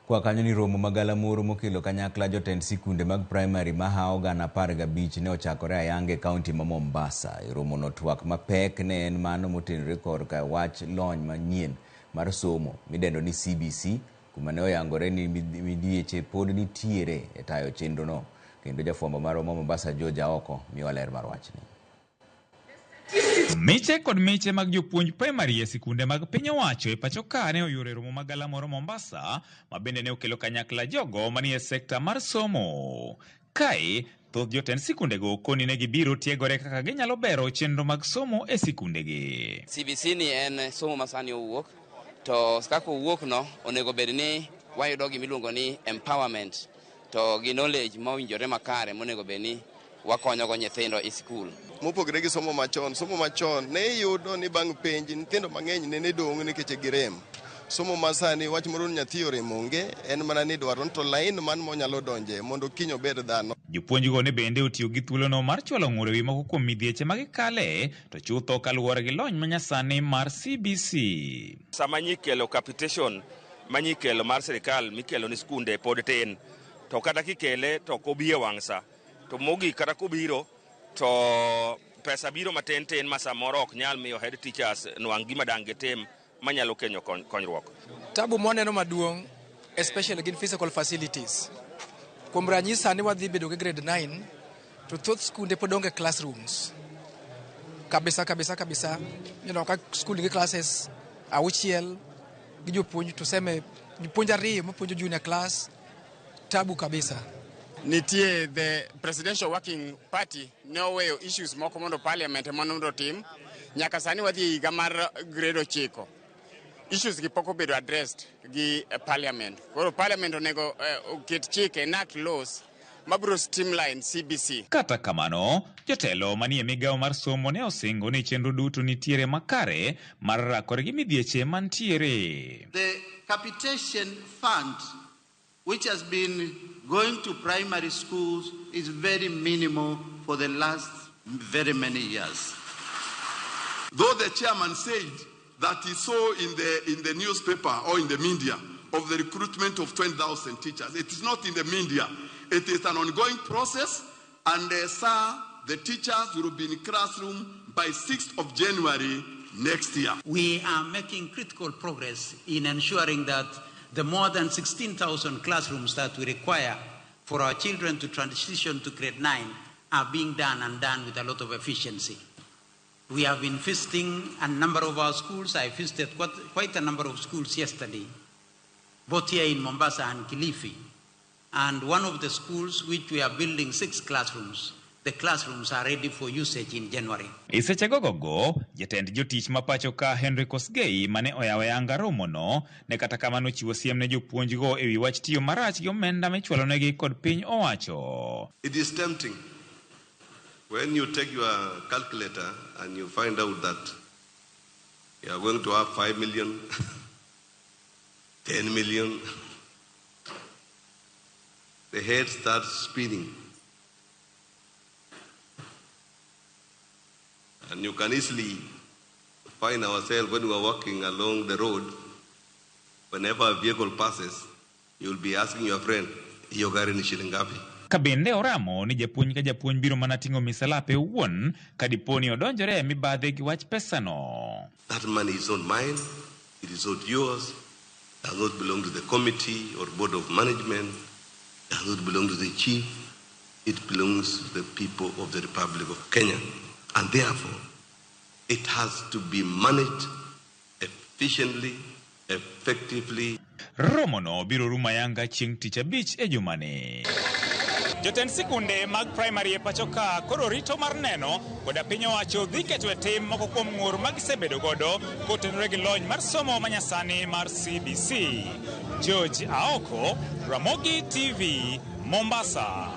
Kwa kanyo ni romo magala moro mokelo kanyakla jotend sikunde mag primary mahao gana 15 ne ochakore ayange kaunti ma Mombasa. Romo no twak mapek ne en mano motenore korka wach lony manyien mar somo midendo ni CBC, kuma ne oyangore ni midieche pod nitiere e tayo chenro no. Kendo jafwambo mar Mombasa Joja oko miyo ler mar wachni. Miche kod miche mag jopuonj primary e sikunde mag piny owacho e pacho ka ne oyore romo magala moro Mombasa, ma bende ne okelo kanyakla jogo manie sekta mar somo. Kae, thoth jotend sikunde go koni ne gibiro tiegore kaka ginyalo bero chenro mag somo e sikunde gi. CBC ni en somo masani owuok, to kaka owuok no onego bed ni wayudo gimiluongo ni empowerment, to gi knowledge mowinjore makare monego bed ni wakonyo go nyithindo e skul. Mopogre gi somo machon ne yudo ni bang' penj nyithindo mang'eny ne dong' nikech girem. Somo masani wach moro nyathi orem onge, en mana ni dwaro to line man monyalo donje mondo kiny obed dhano. Jopuonj go ne bende otiyo gi thuolono mar chwalo ng'ur ewi moko kuom midhieche magikale, to chutho kaluwore gi lony manyasani mar CBC. Sama nyikelo capitation manyikelo mar sirkal mikelo ni skunde pod tin, to kata kikele to kobiye wang'sa. To mogi kata kubiro to pesa biro matin ma samoro ok nyal miyo head teachers nwang' gima dang' gitim manyalo kenyo konyruok. Tabu moneno maduong' especially in physical facilities. Kuom ranyisi sani wadhi bedo gi grade 9 to thoth skunde pod onge classrooms. Kabisa. You know, ka skul gi classes auchiel gi jopuonj to seme jopuonj ariyo mapuonjo junior class, tabu kabisa. Nitie the presidential working party no way issues moko mondo parliament mondo tim nyaka sani wadhi higa mar grade 9 issues gi poko bedo addressed gi parliament. Koro parliament onego ket chike enact laws mabro streamline CBC. Kata kamano, jotelo manie migawo mar somo ne osingo ni chenro duto nitiere makare mar rakore gi midhieche mantiere. The capitation fund which has been going to primary schools is very minimal for the last very many years. Though the chairman said that he saw in the newspaper or in the media of the recruitment of 20,000 teachers, it is not in the media. It is an ongoing process, and sir, the teachers will be in classroom by 6th of January next year. We are making critical progress in ensuring that the more than 16,000 classrooms that we require for our children to transition to grade 9 are being done and done with a lot of efficiency. We have been visiting a number of our schools. I visited quite a number of schools yesterday, both here in Mombasa and Kilifi. And one of the schools which we are building 6 classrooms, the classrooms are ready for usage in January. Iseche gogo, jatend jotich mapacho ka Koskei mane oyawo yanga romo no, ne kata kamano chiwo siem ne jopuonj go ewi wach tiyo marach gi omenda michwalo negi kod piny owacho. It is tempting when you take your calculator and you find out that you are going to have 5 million, 10 million, the head starts spinning. And you can easily find ourselves when we are walking along the road, whenever a vehicle passes, you will be asking your friend, "Iyo gari ni shilingi ngapi?" Kabende oramo ni japuonj ka japuonj biro mana ting'o misalape wuon kadiponi odonjore mibadhe gi wach pesa no. That money is not mine, it is not yours, it does not belong to the committee or board of management, it does not belong to the chief, it belongs to the people of the Republic of Kenya. And therefore, it has to be managed efficiently, effectively. Romo no biro ruma yanga chieng' tich abich e jumani. Jotend sikunde mag primary e pacho ka koro rito mar neno koda piny owacho dhi keto e tim moko kuom ng'ur magisebedo godo kotenore gi lony mar somo manyasani mar CBC. George Aoko, Ramogi TV, Mombasa.